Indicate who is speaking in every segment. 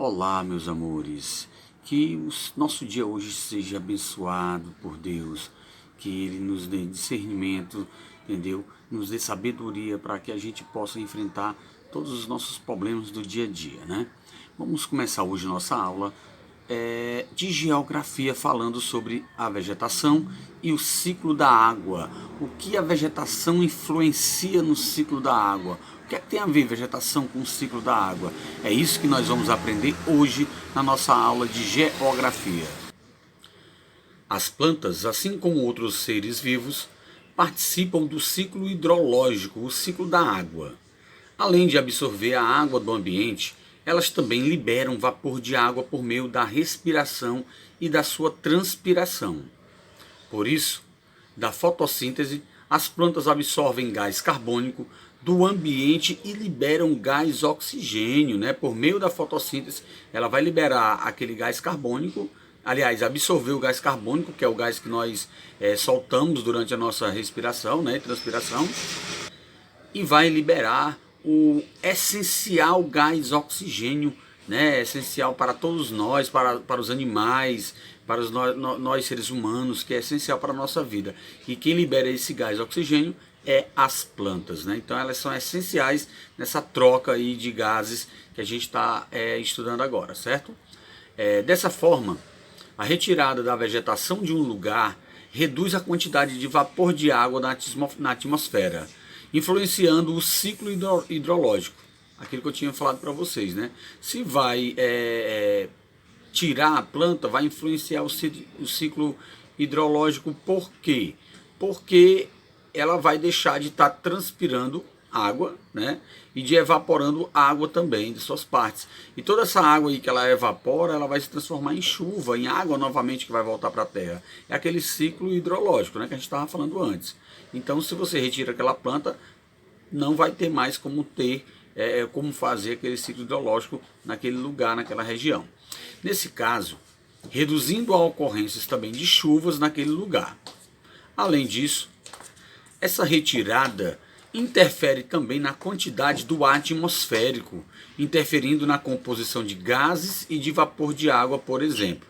Speaker 1: Olá, meus amores, que o nosso dia hoje seja abençoado por Deus, que Ele nos dê discernimento, entendeu? Nos dê sabedoria para que a gente possa enfrentar todos os nossos problemas do dia a dia, né? Vamos começar hoje nossa aula de geografia falando sobre a vegetação e o ciclo da água. O que a vegetação influencia no ciclo da água? O que é que tem a ver vegetação com o ciclo da água? É isso que nós vamos aprender hoje na nossa aula de geografia. As plantas, assim como outros seres vivos, participam do ciclo hidrológico, o ciclo da água. Além de absorver a água do ambiente, elas também liberam vapor de água por meio da respiração e da sua transpiração. Por isso, da fotossíntese, as plantas absorvem gás carbônico do ambiente e liberam gás oxigênio, né? Por meio da fotossíntese, ela vai liberar aquele gás carbônico, aliás, absorver o gás carbônico, que é o gás que nós soltamos durante a nossa respiração, né? Transpiração, e vai liberar o essencial gás oxigênio, né, essencial para todos nós, para os animais, para nós seres humanos, que é essencial para a nossa vida. E quem libera esse gás oxigênio é as plantas, né? Então elas são essenciais nessa troca aí de gases que a gente está estudando agora, certo? Dessa forma, a retirada da vegetação de um lugar reduz a quantidade de vapor de água na atmosfera, influenciando o ciclo hidrológico, aquilo que eu tinha falado para vocês, né? Se vai tirar a planta, vai influenciar o ciclo hidrológico. Por quê? Porque ela vai deixar de estar transpirando água, né? E de evaporando água também de suas partes. E toda essa água aí que ela evapora, ela vai se transformar em chuva, em água novamente que vai voltar para a terra. É aquele ciclo hidrológico, né, que a gente estava falando antes. Então, se você retira aquela planta, não vai ter mais como como fazer aquele ciclo hidrológico naquele lugar, naquela região. Nesse caso, reduzindo a ocorrências também de chuvas naquele lugar. Além disso, essa retirada interfere também na quantidade do ar atmosférico, interferindo na composição de gases e de vapor de água, por exemplo.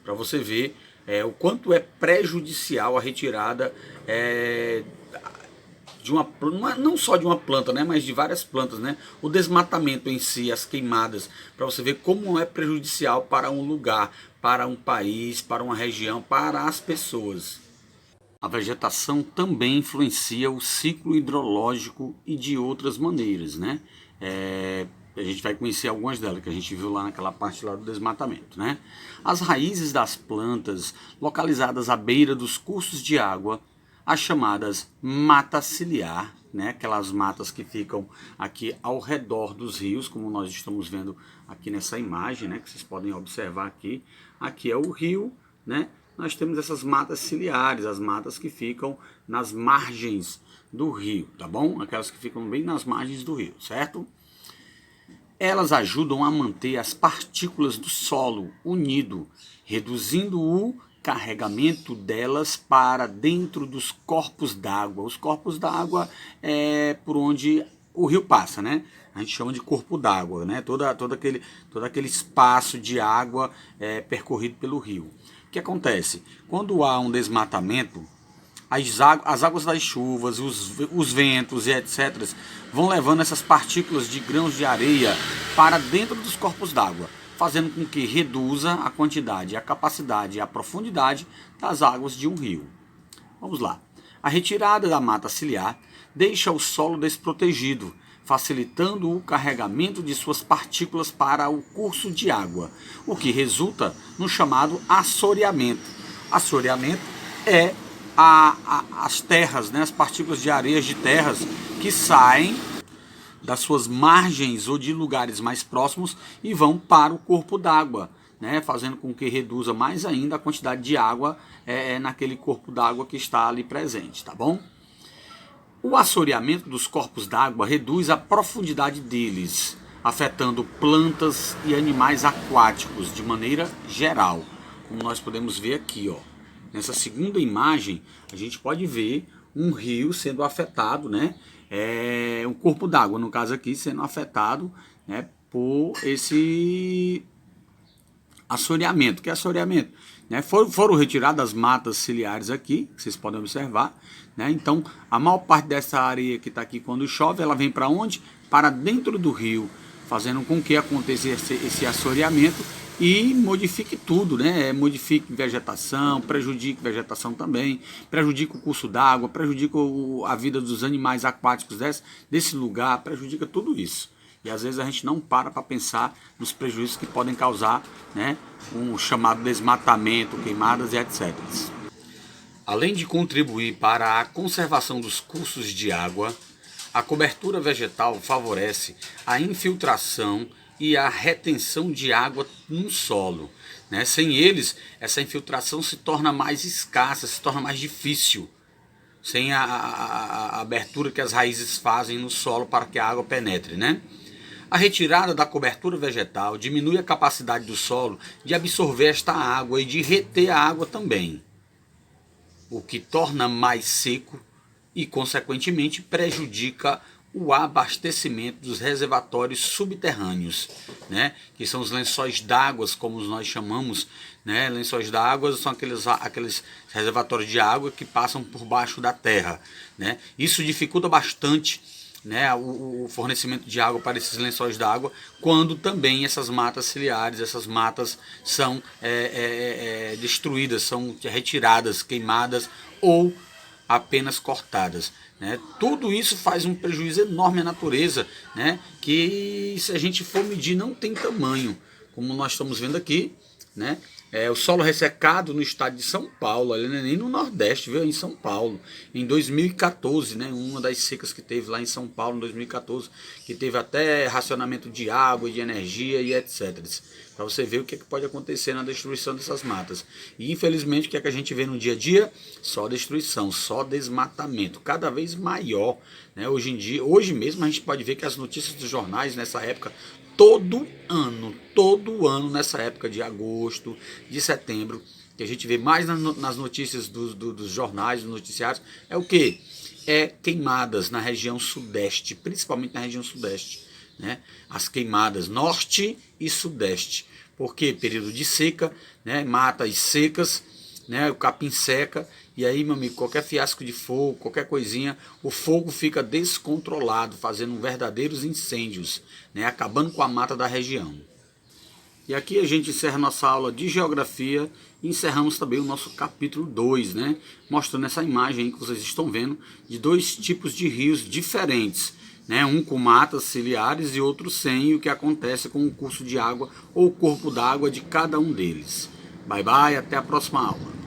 Speaker 1: Para você ver o quanto é prejudicial a retirada de uma não só de uma planta, né, mas de várias plantas, né? O desmatamento em si, as queimadas, para você ver como é prejudicial para um lugar, para um país, para uma região, para as pessoas. A vegetação também influencia o ciclo hidrológico e de outras maneiras, né? A gente vai conhecer algumas delas que a gente viu lá naquela parte lá do desmatamento, né? As raízes das plantas localizadas à beira dos cursos de água, as chamadas mata ciliar, né? Aquelas matas que ficam aqui ao redor dos rios, como nós estamos vendo aqui nessa imagem, né? Que vocês podem observar aqui. Aqui é o rio, né? Nós temos essas matas ciliares, as matas que ficam nas margens do rio, tá bom? Aquelas que ficam bem nas margens do rio, certo? Elas ajudam a manter as partículas do solo unido, reduzindo o carregamento delas para dentro dos corpos d'água. Os corpos d'água é por onde o rio passa, né? A gente chama de corpo d'água, né? Todo aquele espaço de água percorrido pelo rio. O que acontece? Quando há um desmatamento, as águas das chuvas, os ventos e etc. vão levando essas partículas de grãos de areia para dentro dos corpos d'água, fazendo com que reduza a quantidade, a capacidade e a profundidade das águas de um rio. Vamos lá. A retirada da mata ciliar deixa o solo desprotegido, facilitando o carregamento de suas partículas para o curso de água, o que resulta no chamado assoreamento. Assoreamento é as terras, né, as partículas de areias de terras que saem das suas margens ou de lugares mais próximos e vão para o corpo d'água, né, fazendo com que reduza mais ainda a quantidade de água naquele corpo d'água que está ali presente, tá bom? O assoreamento dos corpos d'água reduz a profundidade deles, afetando plantas e animais aquáticos de maneira geral, como nós podemos ver aqui, ó. Nessa segunda imagem, a gente pode ver um rio sendo afetado, né? Um corpo d'água, no caso aqui, sendo afetado, né, por esse assoreamento. Que é assoreamento? Né? Foram retiradas as matas ciliares aqui, que vocês podem observar. Né? Então, a maior parte dessa areia que está aqui quando chove, ela vem para onde? Para dentro do rio, fazendo com que aconteça esse assoreamento e modifique tudo, né? Modifique vegetação, prejudique vegetação também, prejudica o curso d'água, prejudica a vida dos animais aquáticos desse lugar, prejudica tudo isso. E às vezes a gente não para pensar nos prejuízos que podem causar, né, um chamado desmatamento, queimadas e etc. Além de contribuir para a conservação dos cursos de água, a cobertura vegetal favorece a infiltração e a retenção de água no solo. Né? Sem eles, essa infiltração se torna mais escassa, se torna mais difícil. Sem a abertura que as raízes fazem no solo para que a água penetre, né? A retirada da cobertura vegetal diminui a capacidade do solo de absorver esta água e de reter a água também, o que torna mais seco e, consequentemente, prejudica o abastecimento dos reservatórios subterrâneos, né? Que são os lençóis d'água, como nós chamamos, né? Lençóis d'água são aqueles reservatórios de água que passam por baixo da terra, né? Isso dificulta bastante, né, o fornecimento de água para esses lençóis d'água, quando também essas matas ciliares, essas matas são destruídas, são retiradas, queimadas ou apenas cortadas. Né? Tudo isso faz um prejuízo enorme à natureza, né, que se a gente for medir não tem tamanho, como nós estamos vendo aqui, né? O solo ressecado no estado de São Paulo, ali, nem no Nordeste, viu? Em São Paulo, em 2014, né? Uma das secas que teve lá em São Paulo, em 2014, que teve até racionamento de água, de energia e etc. Para você ver o que pode acontecer na destruição dessas matas. E infelizmente o que a gente vê no dia a dia? Só destruição, só desmatamento, cada vez maior. Né? Hoje mesmo a gente pode ver que as notícias dos jornais nessa época, todo ano nessa época de agosto, de setembro, que a gente vê mais nas notícias dos jornais, dos noticiários, é o que? É queimadas na região sudeste, principalmente na região sudeste. Né? As queimadas norte e sudeste. Porque período de seca, né? Matas secas, né? O capim seca, e aí, meu amigo, qualquer fiasco de fogo, qualquer coisinha, o fogo fica descontrolado, fazendo verdadeiros incêndios, né? Acabando com a mata da região. E aqui a gente encerra nossa aula de geografia e encerramos também o nosso capítulo 2, né? Mostrando essa imagem aí que vocês estão vendo de dois tipos de rios diferentes, né? Um com matas ciliares e outro sem, e o que acontece com o curso de água ou o corpo d'água de cada um deles. Bye bye, até a próxima aula.